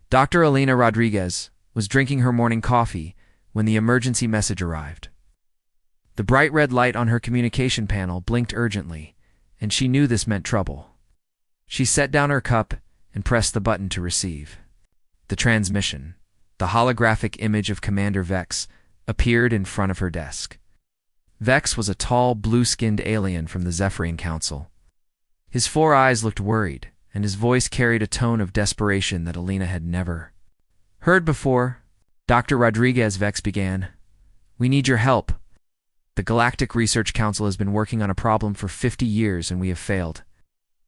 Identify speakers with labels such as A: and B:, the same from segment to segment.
A: Dr. Elena Rodriguez was drinking her morning coffee when the emergency message arrived. The bright red light on her communication panel blinked urgently, and she knew this meant trouble. She set down her cup and pressed the button to receive. The transmission, the holographic image of Commander Vex, appeared in front of her desk. Vex was a tall, blue-skinned alien from the Zephyrian Council. His 4 eyes looked worried, and his voice carried a tone of desperation that Alina had never heard before. Dr. Rodriguez, Vex began. We need your help. The Galactic Research Council has been working on a problem for 50 years and we have failed.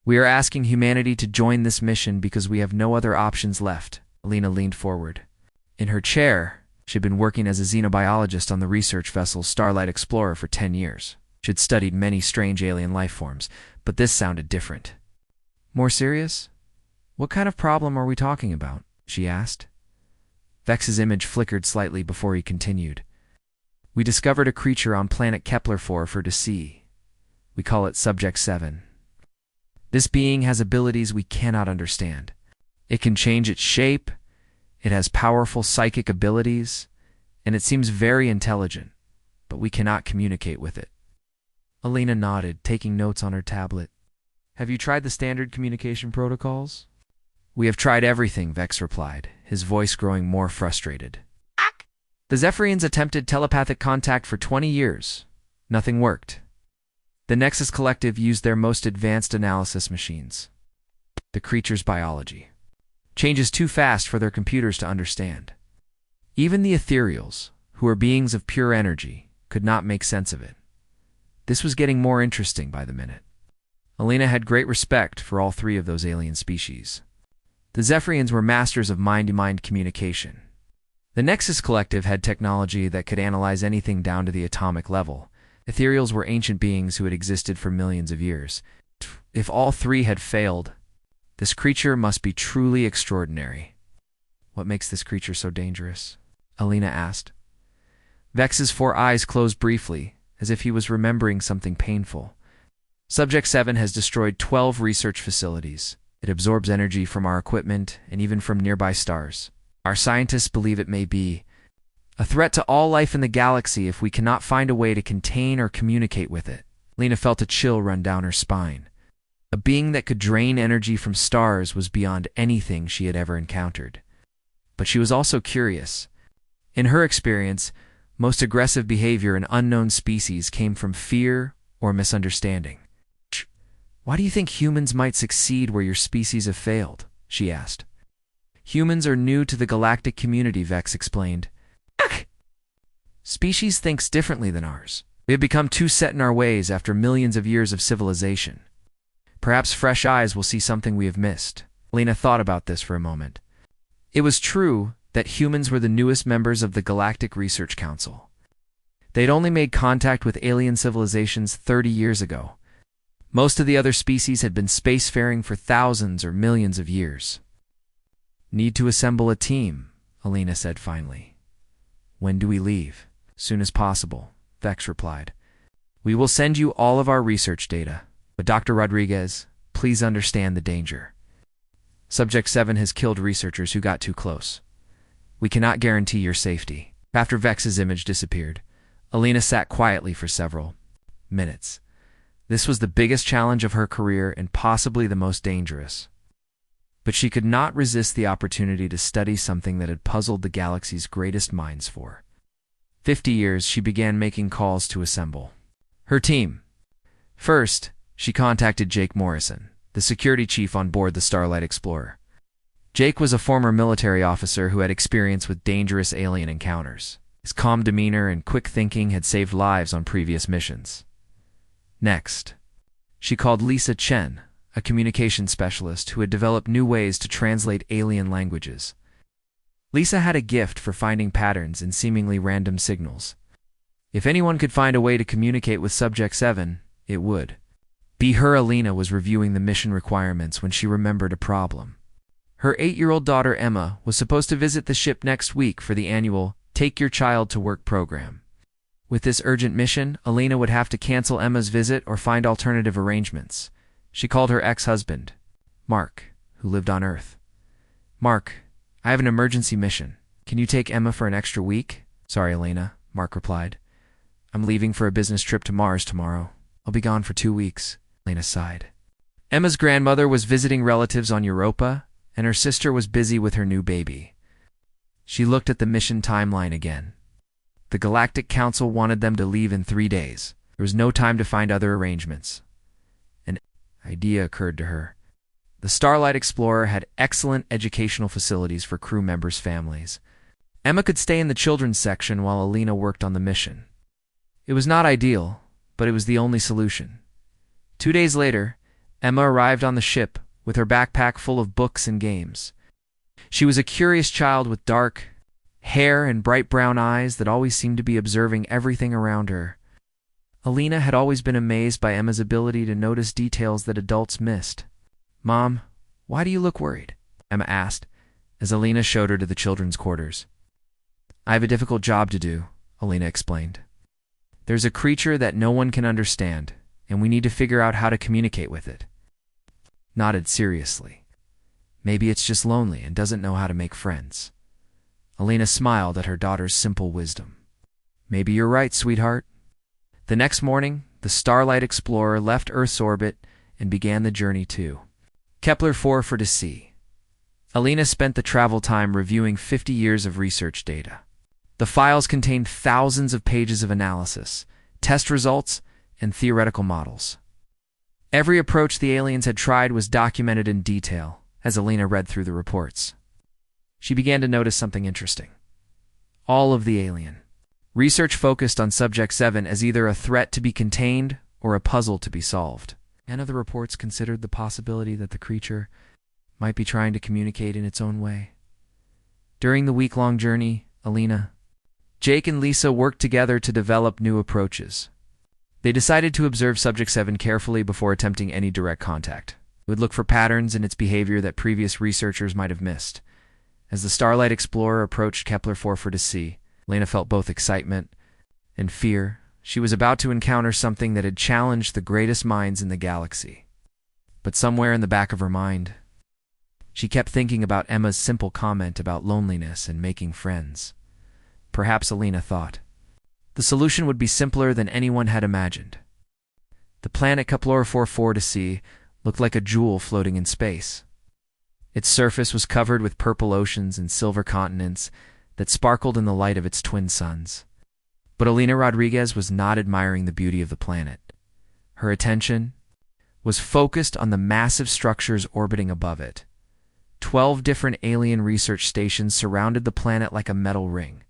A: We are asking humanity to join this mission because we have no other options left. Alina leaned forward. In her chair, she had been working as a xenobiologist on the research vessel Starlight Explorer for 10 years. She had studied many strange alien life forms, but this sounded different. More serious? What kind of problem are we talking about? She asked. Vex's image flickered slightly before he continued. We discovered a creature on planet Kepler-4 for to see. We call it Subject 7. This being has abilities we cannot understand. It can change its shape, it has powerful psychic abilities, and it seems very intelligent, but we cannot communicate with it. Alina nodded, taking notes on her tablet. Have you tried the standard communication protocols? We have tried everything, Vex replied, his voice growing more frustrated. The Zephyrians attempted telepathic contact for 20 years. Nothing worked. The Nexus Collective used their most advanced analysis machines. The creature's biology changes too fast for their computers to understand. Even the ethereals, who are beings of pure energy, could not make sense of it. This was getting more interesting by the minute. Alina had great respect for all 3 of those alien species. The Zephyrians were masters of mind-to-mind communication. The Nexus Collective had technology that could analyze anything down to the atomic level. Ethereals were ancient beings who had existed for millions of years. If all 3 had failed, this creature must be truly extraordinary. What makes this creature so dangerous? Alina asked. Vex's 4 eyes closed briefly, as if he was remembering something painful. Subject 7 has destroyed 12 research facilities. It absorbs energy from our equipment and even from nearby stars. Our scientists believe it may be a threat to all life in the galaxy if we cannot find a way to contain or communicate with it. Lena felt a chill run down her spine. A being that could drain energy from stars was beyond anything she had ever encountered. But she was also curious. In her experience, most aggressive behavior in unknown species came from fear or misunderstanding. Why do you think humans might succeed where your species have failed? She asked. Humans are new to the galactic community, Vex explained. Species thinks differently than ours. We have become too set in our ways after millions of years of civilization. Perhaps fresh eyes will see something we have missed. Lena thought about this for a moment. It was true that humans were the newest members of the Galactic Research Council. They'd only made contact with alien civilizations 30 years ago. Most of the other species had been spacefaring for thousands or millions of years. Need to assemble a team, Alina said finally. When do we leave? Soon as possible, Vex replied. We will send you all of our research data, but Dr. Rodriguez, please understand the danger. Subject 7 has killed researchers who got too close. We cannot guarantee your safety. After Vex's image disappeared, Alina sat quietly for several minutes. This was the biggest challenge of her career and possibly the most dangerous. But she could not resist the opportunity to study something that had puzzled the galaxy's greatest minds for 50 years. She began making calls to assemble her team. First, she contacted Jake Morrison, the security chief on board the Starlight Explorer. Jake was a former military officer who had experience with dangerous alien encounters. His calm demeanor and quick thinking had saved lives on previous missions. Next, she called Lisa Chen, a communication specialist who had developed new ways to translate alien languages. Lisa had a gift for finding patterns in seemingly random signals. If anyone could find a way to communicate with Subject 7, it would be her. Alina was reviewing the mission requirements when she remembered a problem. Her 8-year-old daughter Emma was supposed to visit the ship next week for the annual Take Your Child to Work program. With this urgent mission, Alina would have to cancel Emma's visit or find alternative arrangements. She called her ex-husband, Mark, who lived on Earth. Mark, I have an emergency mission. Can you take Emma for an extra week? Sorry, Elena, Mark replied. I'm leaving for a business trip to Mars tomorrow. I'll be gone for 2 weeks. Elena sighed. Emma's grandmother was visiting relatives on Europa, and her sister was busy with her new baby. She looked at the mission timeline again. The Galactic Council wanted them to leave in 3 days. There was no time to find other arrangements. An idea occurred to her. The Starlight Explorer had excellent educational facilities for crew members' families. Emma could stay in the children's section while Alina worked on the mission. It was not ideal, but it was the only solution. 2 days later, Emma arrived on the ship with her backpack full of books and games. She was a curious child with dark hair and bright brown eyes that always seemed to be observing everything around her. Alina had always been amazed by Emma's ability to notice details that adults missed. Mom, why do you look worried? Emma asked, as Alina showed her to the children's quarters. I have a difficult job to do, Alina explained. There's a creature that no one can understand, and we need to figure out how to communicate with it. Nodded seriously. Maybe it's just lonely and doesn't know how to make friends. Alina smiled at her daughter's simple wisdom. Maybe you're right, sweetheart. The next morning, the Starlight Explorer left Earth's orbit and began the journey to Kepler-4 for to see. Alina spent the travel time reviewing 50 years of research data. The files contained thousands of pages of analysis, test results, and theoretical models. Every approach the aliens had tried was documented in detail as Alina read through the reports. She began to notice something interesting. All of the alien research focused on Subject 7 as either a threat to be contained or a puzzle to be solved. None of the reports considered the possibility that the creature might be trying to communicate in its own way. During the week-long journey, Alina, Jake, and Lisa worked together to develop new approaches. They decided to observe Subject 7 carefully before attempting any direct contact. They would look for patterns in its behavior that previous researchers might have missed. As the Starlight Explorer approached Kepler-4 for to see, Lena felt both excitement and fear. She was about to encounter something that had challenged the greatest minds in the galaxy. But somewhere in the back of her mind, she kept thinking about Emma's simple comment about loneliness and making friends. Perhaps, Alina thought, the solution would be simpler than anyone had imagined. The planet Kepler-4 to see looked like a jewel floating in space. Its surface was covered with purple oceans and silver continents that sparkled in the light of its twin suns. But Alina Rodriguez was not admiring the beauty of the planet. Her attention was focused on the massive structures orbiting above it. 12 different alien research stations surrounded the planet like a metal ring.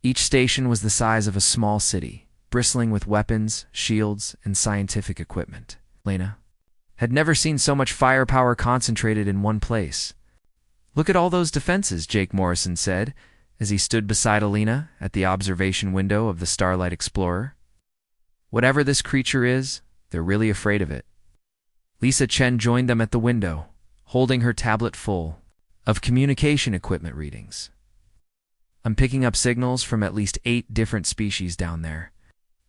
A: Each station was the size of a small city, bristling with weapons, shields, and scientific equipment. Lena had never seen so much firepower concentrated in one place. Look at all those defenses, Jake Morrison said, as he stood beside Alina at the observation window of the Starlight Explorer. Whatever this creature is, they're really afraid of it. Lisa Chen joined them at the window, holding her tablet full of communication equipment readings. I'm picking up signals from at least 8 different species down there.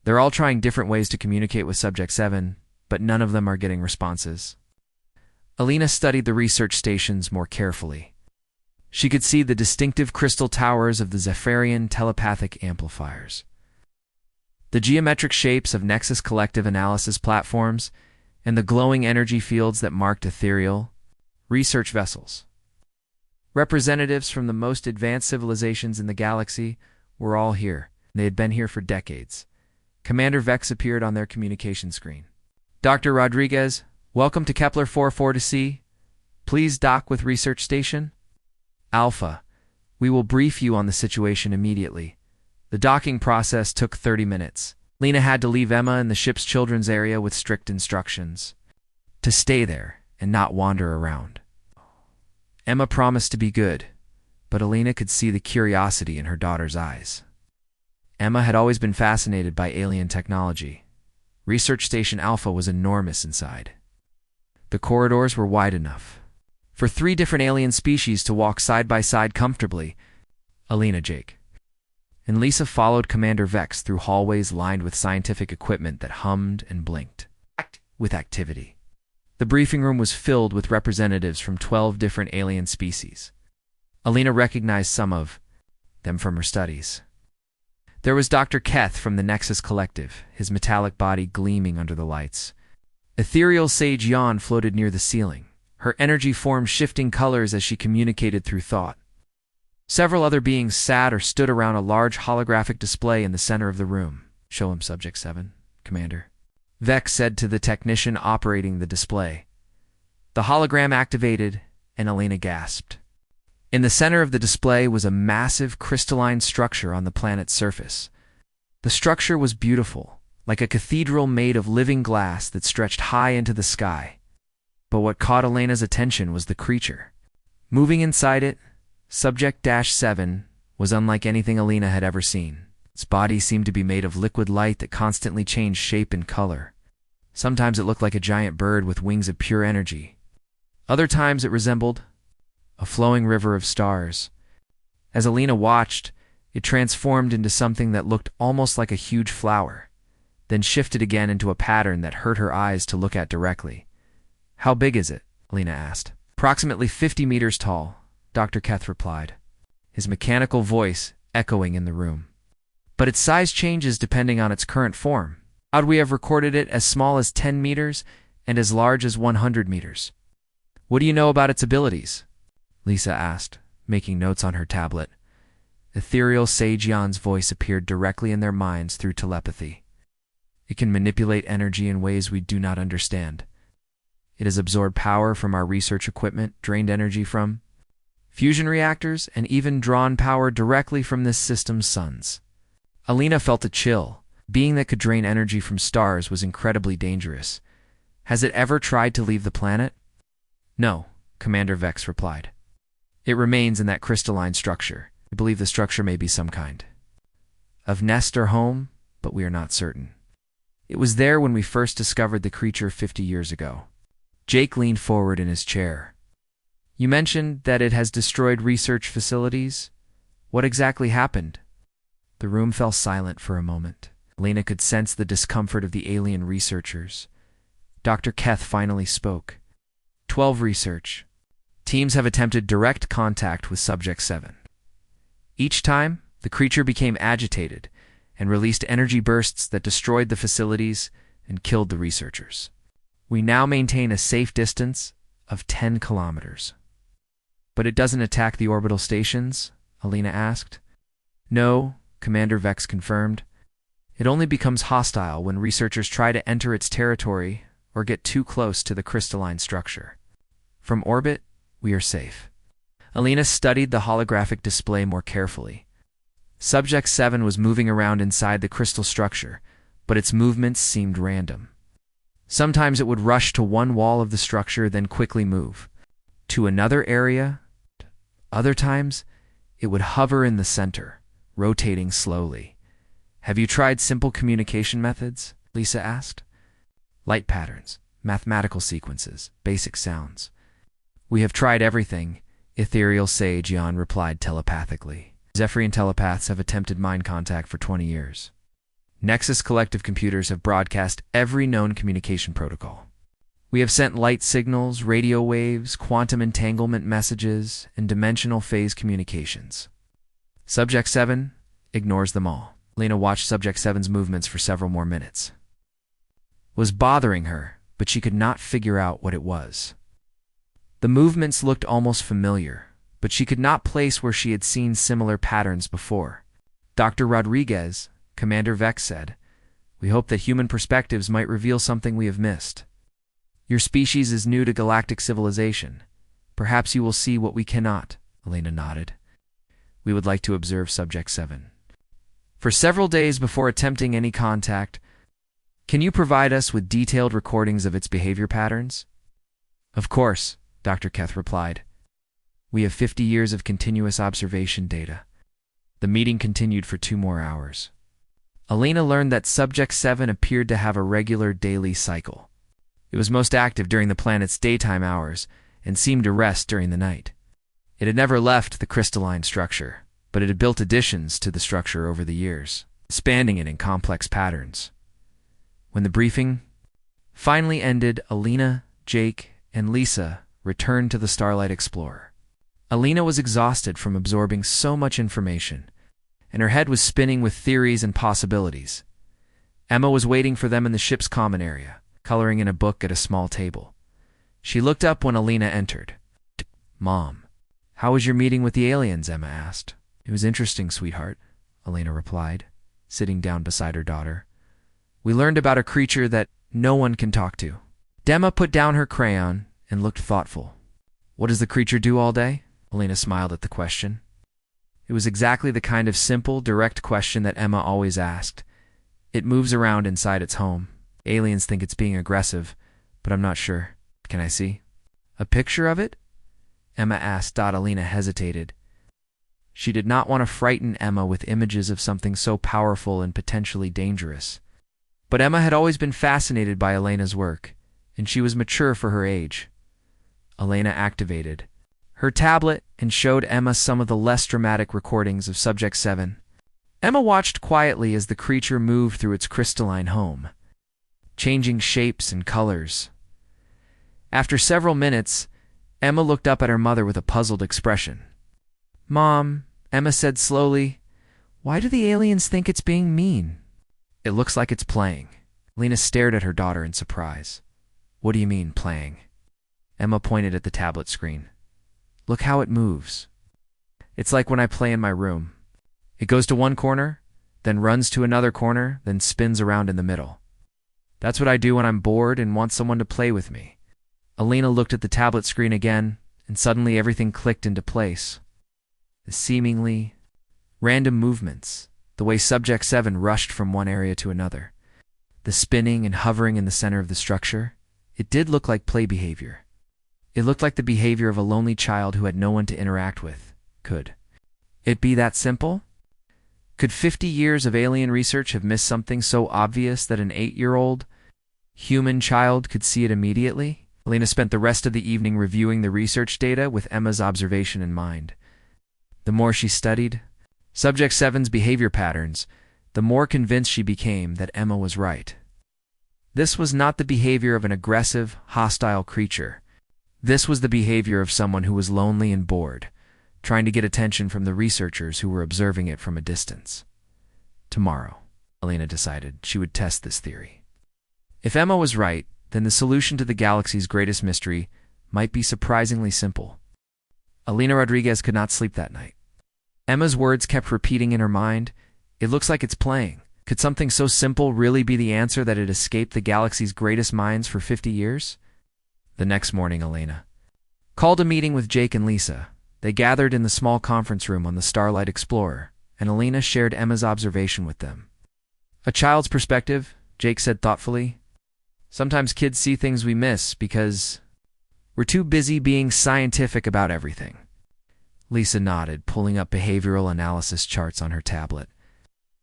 A: They're all trying different ways to communicate with Subject 7, but none of them are getting responses. Alina studied the research stations more carefully. She could see the distinctive crystal towers of the Zephyrian telepathic amplifiers, the geometric shapes of Nexus collective analysis platforms, and the glowing energy fields that marked ethereal research vessels. Representatives from the most advanced civilizations in the galaxy were all here. They had been here for decades. Commander Vex appeared on their communication screen. Dr. Rodriguez, welcome to Kepler-4 to see. Please dock with Research Station. Alpha, we will brief you on the situation immediately. The docking process took 30 minutes. Lena had to leave Emma in the ship's children's area with strict instructions to stay there and not wander around. Emma promised to be good, but Alina could see the curiosity in her daughter's eyes. Emma had always been fascinated by alien technology. Research Station Alpha was enormous inside. The corridors were wide enough for 3 different alien species to walk side by side comfortably. Alina, Jake, and Lisa followed Commander Vex through hallways lined with scientific equipment that hummed and blinked with activity. The briefing room was filled with representatives from 12 different alien species. Alina recognized some of them from her studies. There was Dr. Keth from the Nexus Collective, his metallic body gleaming under the lights. Ethereal Sage Yan floated near the ceiling. Her energy formed shifting colors as she communicated through thought. Several other beings sat or stood around a large holographic display in the center of the room. "Show him Subject 7, Commander," Vex said to the technician operating the display. The hologram activated, and Alina gasped. In the center of the display was a massive crystalline structure on the planet's surface. The structure was beautiful, like a cathedral made of living glass that stretched high into the sky. But what caught Alina's attention was the creature. Moving inside it, Subject-7 was unlike anything Alina had ever seen. Its body seemed to be made of liquid light that constantly changed shape and color. Sometimes it looked like a giant bird with wings of pure energy. Other times it resembled a flowing river of stars. As Alina watched, it transformed into something that looked almost like a huge flower, then shifted again into a pattern that hurt her eyes to look at directly. "How big is it?" Alina asked. "Approximately 50 meters tall," Dr. Keth replied, his mechanical voice echoing in the room. "But its size changes depending on its current form. How'd we have recorded it as small as 10 meters and as large as 100 meters? What do you know about its abilities?" Lisa asked, making notes on her tablet. Ethereal Sage Yan's voice appeared directly in their minds through telepathy. "It can manipulate energy in ways we do not understand. It has absorbed power from our research equipment, drained energy from fusion reactors, and even drawn power directly from this system's suns." Alina felt a chill. Being that could drain energy from stars was incredibly dangerous. "Has it ever tried to leave the planet?" "No," Commander Vex replied. "It remains in that crystalline structure. We believe the structure may be some kind of nest or home, but we are not certain. It was there when we first discovered the creature 50 years ago." Jake leaned forward in his chair. "You mentioned that it has destroyed research facilities. What exactly happened?" The room fell silent for a moment. Alina could sense the discomfort of the alien researchers. Dr. Keth finally spoke. 12 research teams have attempted direct contact with Subject 7. Each time, the creature became agitated and released energy bursts that destroyed the facilities and killed the researchers. We now maintain a safe distance of 10 kilometers. "But it doesn't attack the orbital stations?" Alina asked. "No," Commander Vex confirmed. "It only becomes hostile when researchers try to enter its territory or get too close to the crystalline structure. From orbit, we are safe." Alina studied the holographic display more carefully. Subject 7 was moving around inside the crystal structure, but its movements seemed random. Sometimes it would rush to one wall of the structure, then quickly move to another area. Other times, it would hover in the center, rotating slowly. "Have you tried simple communication methods?" Lisa asked. "Light patterns, mathematical sequences, basic sounds." "We have tried everything," Ethereal Sage Yan replied telepathically. "Zephyrian telepaths have attempted mind contact for 20 years. Nexus Collective computers have broadcast every known communication protocol. We have sent light signals, radio waves, quantum entanglement messages, and dimensional phase communications. Subject 7 ignores them all." Lena watched Subject 7's movements for several more minutes. It was bothering her, but she could not figure out what it was. The movements looked almost familiar, but she could not place where she had seen similar patterns before. "Dr. Rodriguez," Commander Vex said, "we hope that human perspectives might reveal something we have missed. Your species is new to galactic civilization. Perhaps you will see what we cannot." Elena nodded. "We would like to observe Subject 7 for several days before attempting any contact. Can you provide us with detailed recordings of its behavior patterns?" "Of course," Dr. Keth replied. "We have 50 years of continuous observation data." The meeting continued for 2 more hours. Elena learned that Subject 7 appeared to have a regular daily cycle. It was most active during the planet's daytime hours and seemed to rest during the night. It had never left the crystalline structure, but it had built additions to the structure over the years, expanding it in complex patterns. When the briefing finally ended, Alina, Jake, and Lisa returned to the Starlight Explorer. Alina was exhausted from absorbing so much information, and her head was spinning with theories and possibilities. Emma was waiting for them in the ship's common area, coloring in a book at a small table. She looked up when Alina entered. "Mom, how was your meeting with the aliens?" Emma asked. "It was interesting, sweetheart," Alina replied, sitting down beside her daughter. "We learned about a creature that no one can talk to." Emma put down her crayon and looked thoughtful. "What does the creature do all day?" Alina smiled at the question. It was exactly the kind of simple, direct question that Emma always asked. "It moves around inside its home. Aliens think it's being aggressive, but I'm not sure. Can I see a picture of it?" Emma asked. Alina hesitated. She did not want to frighten Emma with images of something so powerful and potentially dangerous. But Emma had always been fascinated by Alina's work, and she was mature for her age. Alina activated her tablet and showed Emma some of the less dramatic recordings of Subject 7. Emma watched quietly as the creature moved through its crystalline home, changing shapes and colors. After several minutes, Emma looked up at her mother with a puzzled expression. "Mom," Emma said slowly, "why do the aliens think it's being mean?" "It looks like it's playing." Alina stared at her daughter in surprise. "What do you mean, playing?" Emma pointed at the tablet screen. "Look how it moves. It's like when I play in my room. It goes to one corner, then runs to another corner, then spins around in the middle. That's what I do when I'm bored and want someone to play with me." Alina looked at the tablet screen again, and suddenly everything clicked into place. The seemingly random movements, the way Subject 7 rushed from one area to another, the spinning and hovering in the center of the structure, it did look like play behavior. It looked like the behavior of a lonely child who had no one to interact with. Could it be that simple? Could 50 years of alien research have missed something so obvious that an 8-year-old human child could see it immediately? Alina spent the rest of the evening reviewing the research data with Emma's observation in mind. The more she studied Subject 7's behavior patterns, the more convinced she became that Emma was right. This was not the behavior of an aggressive, hostile creature. This was the behavior of someone who was lonely and bored, trying to get attention from the researchers who were observing it from a distance. Tomorrow, Alina decided, she would test this theory. If Emma was right, then the solution to the galaxy's greatest mystery might be surprisingly simple. Alina Rodriguez could not sleep that night. Emma's words kept repeating in her mind, "It looks like it's playing. Could something so simple really be the answer that had escaped the galaxy's greatest minds for 50 years? The next morning, Alina called a meeting with Jake and Lisa. They gathered in the small conference room on the Starlight Explorer, and Alina shared Emma's observation with them. "A child's perspective," Jake said thoughtfully. "Sometimes kids see things we miss because we're too busy being scientific about everything." Lisa nodded, pulling up behavioral analysis charts on her tablet.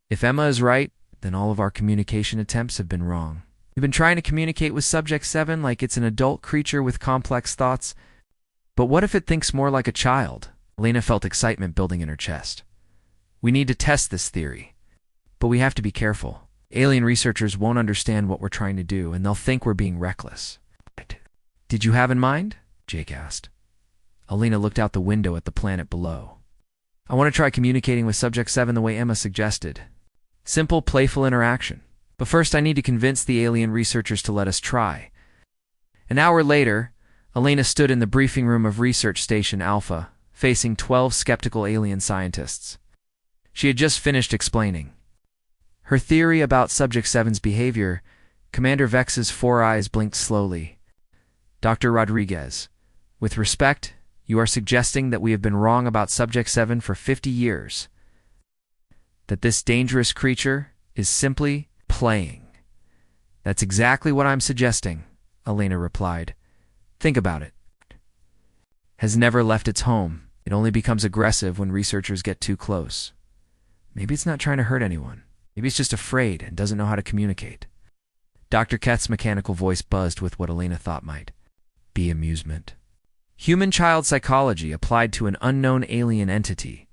A: "If Emma is right, then all of our communication attempts have been wrong. We've been trying to communicate with Subject 7 like it's an adult creature with complex thoughts. But what if it thinks more like a child?" Alina felt excitement building in her chest. "We need to test this theory. But we have to be careful. Alien researchers won't understand what we're trying to do, and they'll think we're being reckless." "Did you have in mind?" Jake asked. Alina looked out the window at the planet below. "I want to try communicating with Subject 7 the way Emma suggested. Simple, playful interaction. But first I need to convince the alien researchers to let us try." An hour later, Alina stood in the briefing room of Research Station Alpha, facing 12 skeptical alien scientists. She had just finished explaining her theory about Subject 7's behavior. Commander Vex's 4 eyes blinked slowly. "Dr. Rodriguez, with respect, you are suggesting that we have been wrong about Subject 7 for 50 years. That this dangerous creature is simply playing." "That's exactly what I'm suggesting," Alina replied. "Think about it. Has never left its home. It only becomes aggressive when researchers get too close. Maybe it's not trying to hurt anyone. Maybe it's just afraid and doesn't know how to communicate." Dr. Keth's mechanical voice buzzed with what Alina thought might be amusement. "Human child psychology applied to an unknown alien entity.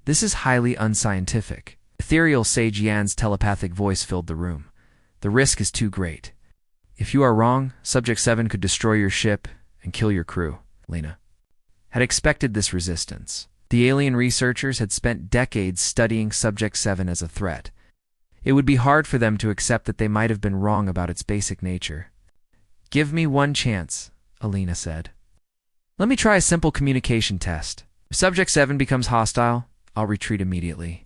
A: This is highly unscientific." Ethereal Sage Yan's telepathic voice filled the room. "The risk is too great. If you are wrong, Subject 7 could destroy your ship and kill your crew." Alina had expected this resistance. The alien researchers had spent decades studying Subject 7 as a threat. It would be hard for them to accept that they might have been wrong about its basic nature. "Give me one chance," Alina said. "Let me try a simple communication test. If Subject 7 becomes hostile, I'll retreat immediately."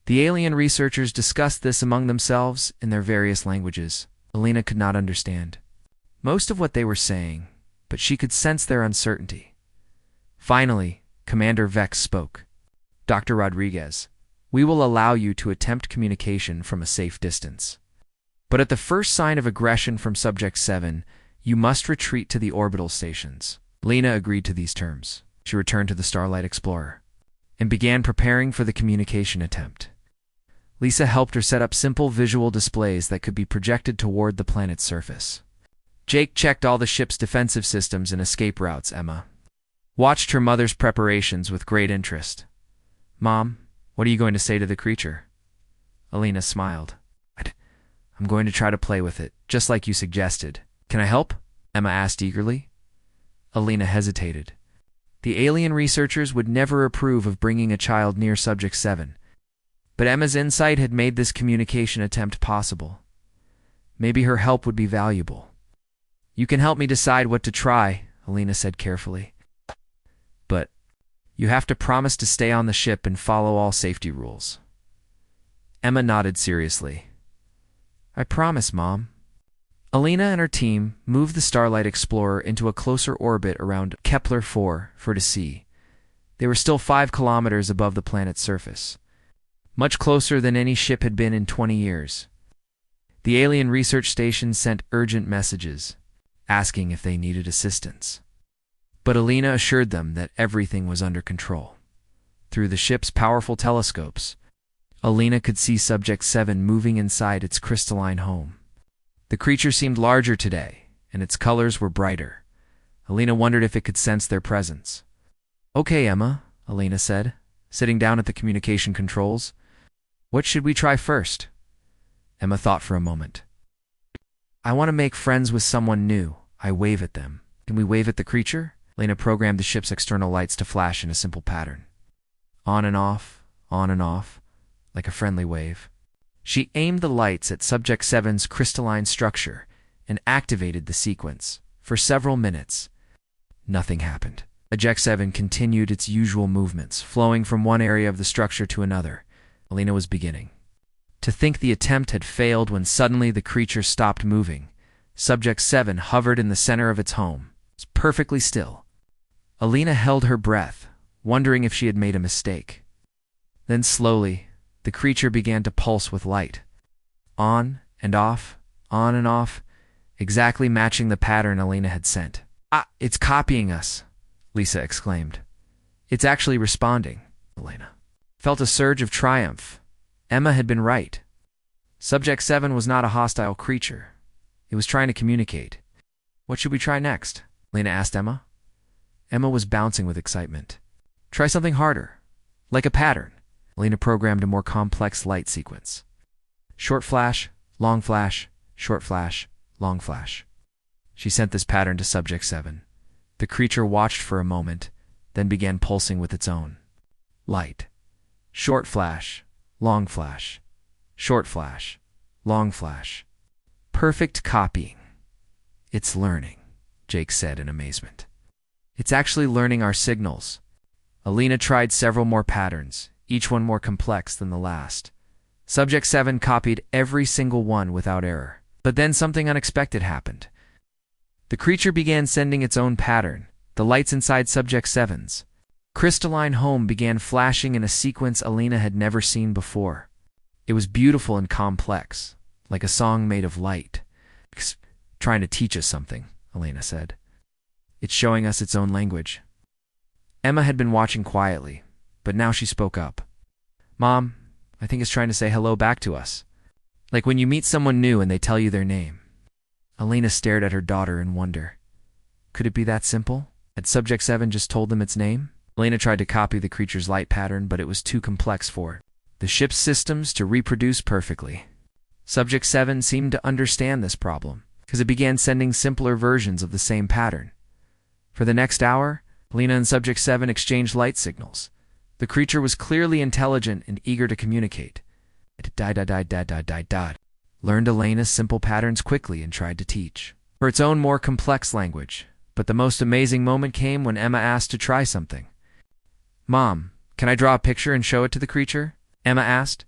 A: The alien researchers discussed this among themselves in their various languages. Alina could not understand most of what they were saying, but she could sense their uncertainty. Finally, Commander Vex spoke. "Dr. Rodriguez, we will allow you to attempt communication from a safe distance. But at the first sign of aggression from Subject 7, you must retreat to the orbital stations." Lena agreed to these terms. She returned to the Starlight Explorer and began preparing for the communication attempt. Lisa helped her set up simple visual displays that could be projected toward the planet's surface. Jake checked all the ship's defensive systems and escape routes. Emma watched her mother's preparations with great interest. "Mom, what are you going to say to the creature?" Alina smiled. "I'm going to try to play with it, just like you suggested. Can I help?" Emma asked eagerly. Alina hesitated. The alien researchers would never approve of bringing a child near Subject 7. But Emma's insight had made this communication attempt possible. Maybe her help would be valuable. "You can help me decide what to try," Alina said carefully. "But you have to promise to stay on the ship and follow all safety rules." Emma nodded seriously. "I promise, Mom." Alina and her team moved the Starlight Explorer into a closer orbit around Kepler-4 to see. They were still 5 kilometers above the planet's surface, much closer than any ship had been in 20 years. The alien research station sent urgent messages, asking if they needed assistance. But Alina assured them that everything was under control. Through the ship's powerful telescopes, Alina could see Subject 7 moving inside its crystalline home. The creature seemed larger today, and its colors were brighter. Alina wondered if it could sense their presence. "Okay, Emma," Alina said, sitting down at the communication controls. "What should we try first?" Emma thought for a moment. "I want to make friends with someone new. I wave at them." "Can we wave at the creature?" Alina programmed the ship's external lights to flash in a simple pattern. On and off, like a friendly wave. She aimed the lights at Subject 7's crystalline structure and activated the sequence. For several minutes, nothing happened. Subject 7 continued its usual movements, flowing from one area of the structure to another. Alina was beginning to think the attempt had failed when suddenly the creature stopped moving. Subject 7 hovered in the center of its home. It was perfectly still. Alina held her breath, wondering if she had made a mistake. Then slowly, the creature began to pulse with light. On and off, exactly matching the pattern Alina had sent. "Ah, it's copying us," Lisa exclaimed. "It's actually responding." Alina felt a surge of triumph. Emma had been right. Subject 7 was not a hostile creature. It was trying to communicate. "What should we try next?" Alina asked Emma. Emma was bouncing with excitement. "Try something harder, like a pattern." Alina programmed a more complex light sequence. Short flash, long flash, short flash, long flash. She sent this pattern to Subject 7. The creature watched for a moment, then began pulsing with its own light. Short flash, long flash, short flash, long flash. "Perfect copying. It's learning," Jake said in amazement. "It's actually learning our signals." Alina tried several more patterns, each one more complex than the last. Subject 7 copied every single one without error. But then something unexpected happened. The creature began sending its own pattern. The lights inside Subject 7's crystalline home began flashing in a sequence Alina had never seen before. It was beautiful and complex, like a song made of light. "It's trying to teach us something," Alina said. "It's showing us its own language." Emma had been watching quietly, but now she spoke up. "Mom, I think it's trying to say hello back to us. Like when you meet someone new and they tell you their name." Alina stared at her daughter in wonder. Could it be that simple? Had Subject 7 just told them its name? Alina tried to copy the creature's light pattern, but it was too complex for the ship's systems to reproduce perfectly. Subject 7 seemed to understand this problem, because it began sending simpler versions of the same pattern. For the next hour, Alina and Subject 7 exchanged light signals. The creature was clearly intelligent and eager to communicate. It learned Elena's simple patterns quickly and tried to teach for its own more complex language. But the most amazing moment came when Emma asked to try something. "Mom, can I draw a picture and show it to the creature?" Emma asked.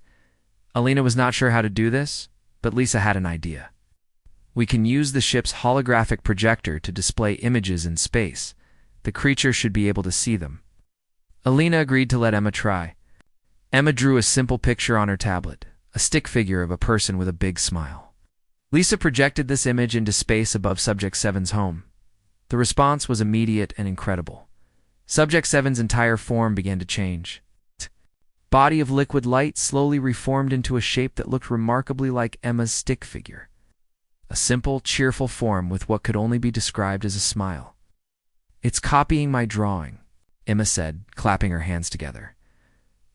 A: Alina was not sure how to do this, but Lisa had an idea. "We can use the ship's holographic projector to display images in space. The creature should be able to see them." Alina agreed to let Emma try. Emma drew a simple picture on her tablet, a stick figure of a person with a big smile. Lisa projected this image into space above Subject 7's home. The response was immediate and incredible. Subject 7's entire form began to change. Body of liquid light slowly reformed into a shape that looked remarkably like Emma's stick figure. A simple, cheerful form with what could only be described as a smile. "It's copying my drawing," Emma said, clapping her hands together.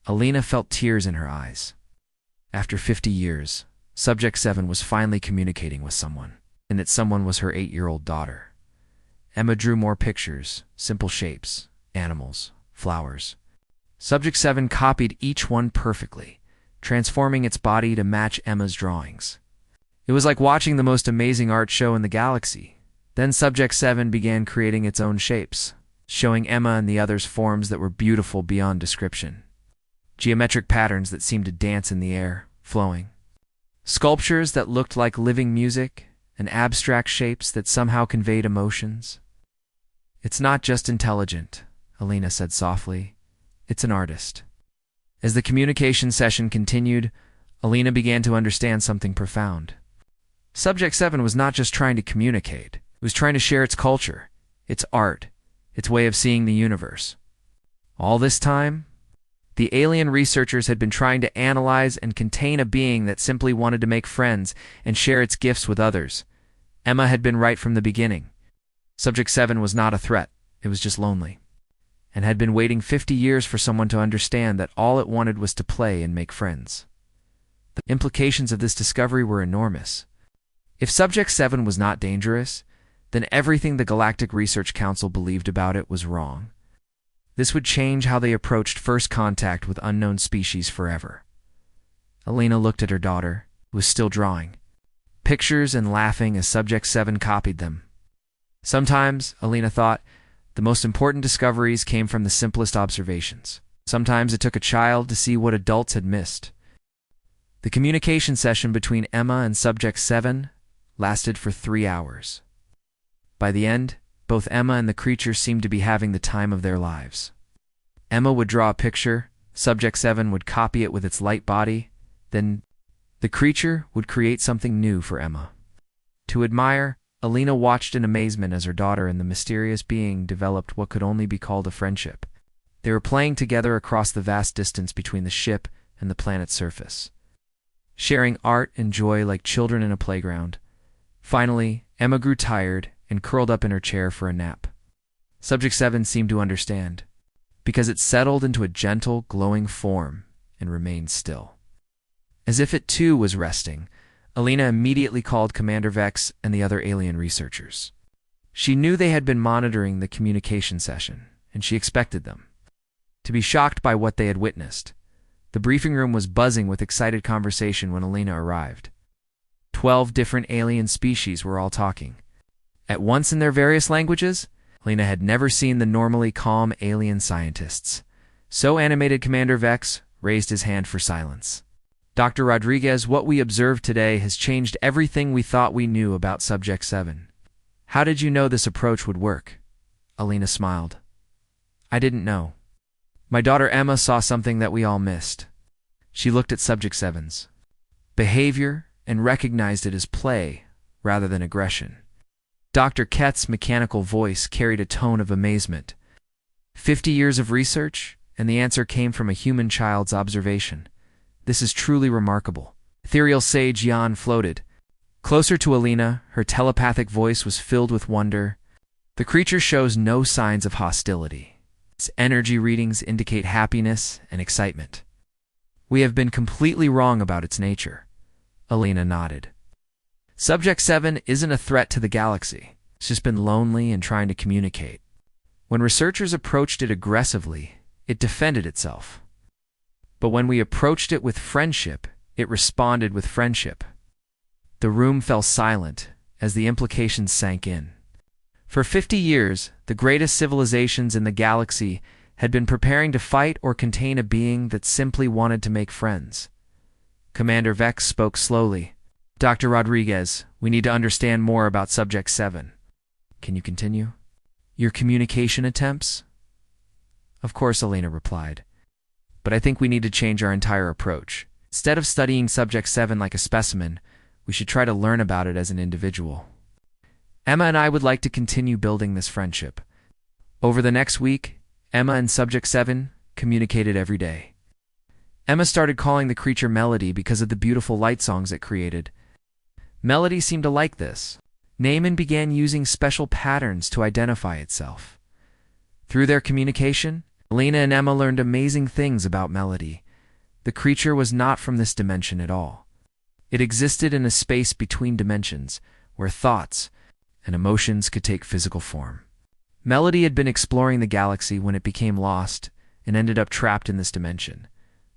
A: Alina felt tears in her eyes. After 50 years, Subject 7 was finally communicating with someone, and that someone was her 8-year-old daughter. Emma drew more pictures, simple shapes, animals, flowers. Subject 7 copied each one perfectly, transforming its body to match Emma's drawings. It was like watching the most amazing art show in the galaxy. Then Subject 7 began creating its own shapes, showing Emma and the others forms that were beautiful beyond description. Geometric patterns that seemed to dance in the air, flowing. Sculptures that looked like living music, and abstract shapes that somehow conveyed emotions. "It's not just intelligent," Alina said softly. "It's an artist." As the communication session continued, Alina began to understand something profound. Subject 7 was not just trying to communicate. It was trying to share its culture, its art, its way of seeing the universe. All this time, the alien researchers had been trying to analyze and contain a being that simply wanted to make friends and share its gifts with others. Emma had been right from the beginning. Subject 7 was not a threat, it was just lonely, and had been waiting 50 years for someone to understand that all it wanted was to play and make friends. The implications of this discovery were enormous. If Subject 7 was not dangerous, then everything the Galactic Research Council believed about it was wrong. This would change how they approached first contact with unknown species forever. Alina looked at her daughter, who was still drawing pictures and laughing as Subject 7 copied them. Sometimes, Alina thought, the most important discoveries came from the simplest observations. Sometimes it took a child to see what adults had missed. The communication session between Emma and Subject 7 lasted for 3 hours. By the end, both Emma and the creature seemed to be having the time of their lives. Emma would draw a picture, Subject 7 would copy it with its light body, then the creature would create something new for Emma. To admire, Alina watched in amazement as her daughter and the mysterious being developed what could only be called a friendship. They were playing together across the vast distance between the ship and the planet's surface, sharing art and joy like children in a playground. Finally, Emma grew tired and curled up in her chair for a nap. Subject 7 seemed to understand, because it settled into a gentle, glowing form and remained still. As if it too was resting, Alina immediately called Commander Vex and the other alien researchers. She knew they had been monitoring the communication session, and she expected them to be shocked by what they had witnessed. The briefing room was buzzing with excited conversation when Alina arrived. 12 different alien species were all talking at once in their various languages. Alina had never seen the normally calm alien scientists. So animated Commander Vex raised his hand for silence. "Dr. Rodriguez, what we observed today has changed everything we thought we knew about Subject 7. How did you know this approach would work?" Alina smiled. "I didn't know. My daughter Emma saw something that we all missed." She looked at Subject 7's behavior and recognized it as play rather than aggression. Dr. Kett's mechanical voice carried a tone of amazement. 50 years of research, and the answer came from a human child's observation. This is truly remarkable. Ethereal Sage Yan floated. Closer to Alina, her telepathic voice was filled with wonder. "The creature shows no signs of hostility. Its energy readings indicate happiness and excitement. We have been completely wrong about its nature." Alina nodded. "Subject 7 isn't a threat to the galaxy. It's just been lonely and trying to communicate. When researchers approached it aggressively, it defended itself. But when we approached it with friendship, it responded with friendship. The room fell silent as the implications sank in. For 50 years, the greatest civilizations in the galaxy had been preparing to fight or contain a being that simply wanted to make friends. Commander Vex spoke slowly. Dr. Rodriguez, we need to understand more about Subject 7. Can you continue? Your communication attempts? Of course, Elena replied. But I think we need to change our entire approach. Instead of studying Subject 7 like a specimen, we should try to learn about it as an individual. Emma and I would like to continue building this friendship. Over the next week, Emma and Subject 7 communicated every day. Emma started calling the creature Melody because of the beautiful light songs it created. Melody seemed to like this. Naaman began using special patterns to identify itself. Through their communication, Elena and Emma learned amazing things about Melody. The creature was not from this dimension at all. It existed in a space between dimensions, where thoughts and emotions could take physical form. Melody had been exploring the galaxy when it became lost and ended up trapped in this dimension.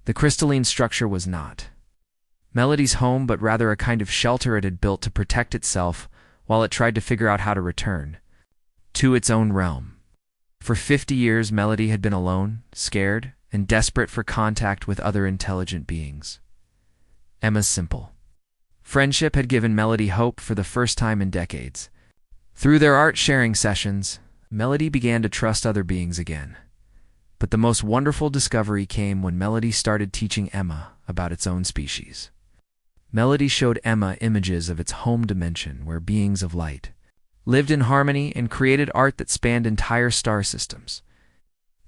A: The crystalline structure was not Melody's home, but rather a kind of shelter it had built to protect itself while it tried to figure out how to return to its own realm. For 50 years, Melody had been alone, scared, and desperate for contact with other intelligent beings. Emma's simple friendship had given Melody hope for the first time in decades. Through their art-sharing sessions, Melody began to trust other beings again. But the most wonderful discovery came when Melody started teaching Emma about its own species. Melody showed Emma images of its home dimension where beings of light lived in harmony and created art that spanned entire star systems.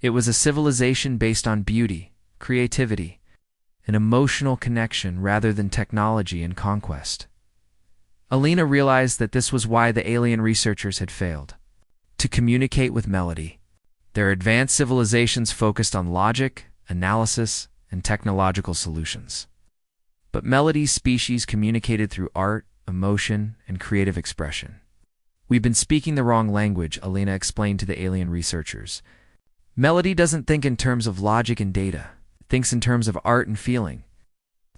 A: It was a civilization based on beauty, creativity, and emotional connection rather than technology and conquest. Elena realized that this was why the alien researchers had failed to communicate with Melody. Their advanced civilizations focused on logic, analysis, and technological solutions. But Melody's species communicated through art, emotion, and creative expression. We've been speaking the wrong language, Elena explained to the alien researchers. Melody doesn't think in terms of logic and data. It thinks in terms of art and feeling.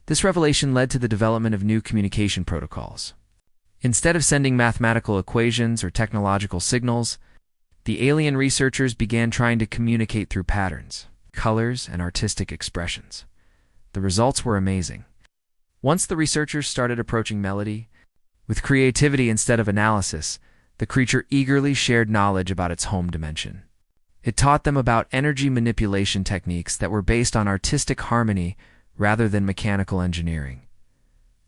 A: This revelation led to the development of new communication protocols. Instead of sending mathematical equations or technological signals, the alien researchers began trying to communicate through patterns, colors, and artistic expressions. The results were amazing. Once the researchers started approaching Melody with creativity instead of analysis, the creature eagerly shared knowledge about its home dimension. It taught them about energy manipulation techniques that were based on artistic harmony rather than mechanical engineering.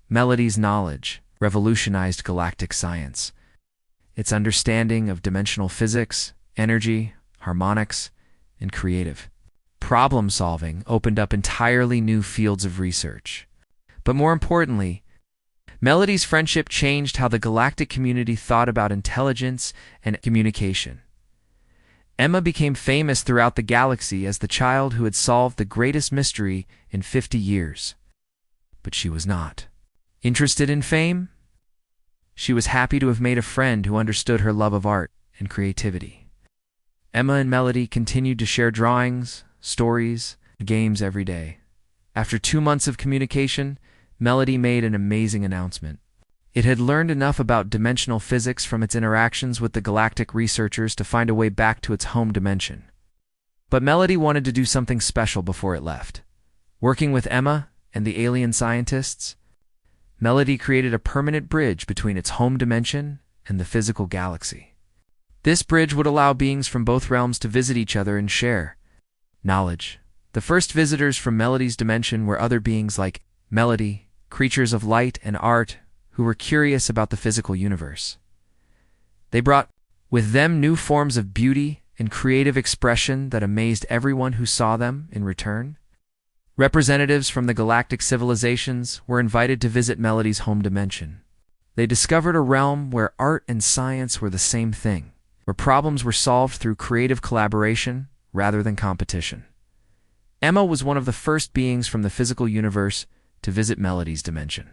A: Melody's knowledge revolutionized galactic science. Its understanding of dimensional physics, energy, harmonics, and creative problem-solving opened up entirely new fields of research. But more importantly, Melody's friendship changed how the galactic community thought about intelligence and communication. Emma became famous throughout the galaxy as the child who had solved the greatest mystery in 50 years. But she was not interested in fame. She was happy to have made a friend who understood her love of art and creativity. Emma and Melody continued to share drawings, stories, and games every day. After 2 months of communication, Melody made an amazing announcement. It had learned enough about dimensional physics from its interactions with the galactic researchers to find a way back to its home dimension. But Melody wanted to do something special before it left. Working with Emma and the alien scientists, Melody created a permanent bridge between its home dimension and the physical galaxy. This bridge would allow beings from both realms to visit each other and share knowledge. The first visitors from Melody's dimension were other beings like Melody, creatures of light and art who were curious about the physical universe. They brought with them new forms of beauty and creative expression that amazed everyone who saw them in return. Representatives from the galactic civilizations were invited to visit Melody's home dimension. They discovered a realm where art and science were the same thing, where problems were solved through creative collaboration rather than competition. Emma was one of the first beings from the physical universe to visit Melody's dimension.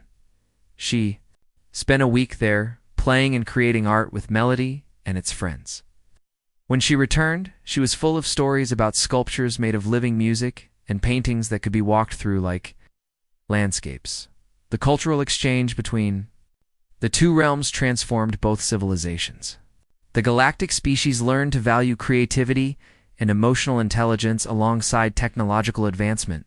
A: She spent a week there, playing and creating art with Melody and its friends. When she returned, she was full of stories about sculptures made of living music and paintings that could be walked through like landscapes. The cultural exchange between the two realms transformed both civilizations. The galactic species learned to value creativity and emotional intelligence alongside technological advancement.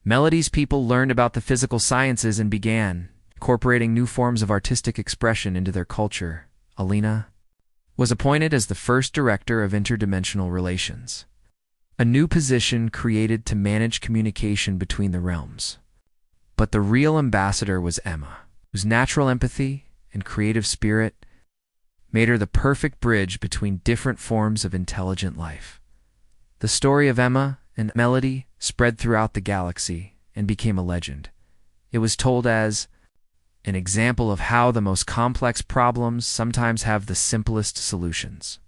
A: Melody's people learned about the physical sciences and began incorporating new forms of artistic expression into their culture. Alina was appointed as the first director of interdimensional relations, a new position created to manage communication between the realms. But the real ambassador was Emma, whose natural empathy and creative spirit made her the perfect bridge between different forms of intelligent life. The story of Emma and Melody spread throughout the galaxy and became a legend. It was told as an example of how the most complex problems sometimes have the simplest solutions,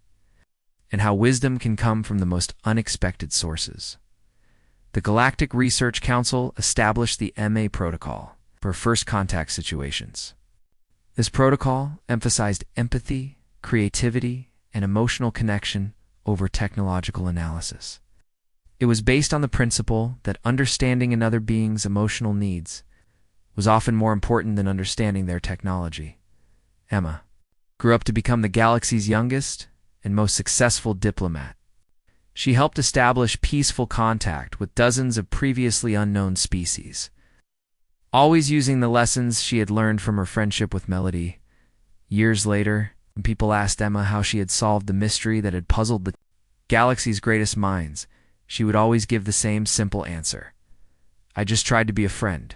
A: and how wisdom can come from the most unexpected sources. The Galactic Research Council established the MA Protocol for first contact situations. This protocol emphasized empathy, creativity, and emotional connection over technological analysis. It was based on the principle that understanding another being's emotional needs was often more important than understanding their technology. Emma grew up to become the galaxy's youngest and most successful diplomat. She helped establish peaceful contact with dozens of previously unknown species, always using the lessons she had learned from her friendship with Melody. Years later, when people asked Emma how she had solved the mystery that had puzzled the galaxy's greatest minds, she would always give the same simple answer: "I just tried to be a friend."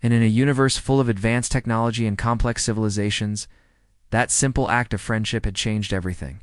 A: And in a universe full of advanced technology and complex civilizations, that simple act of friendship had changed everything.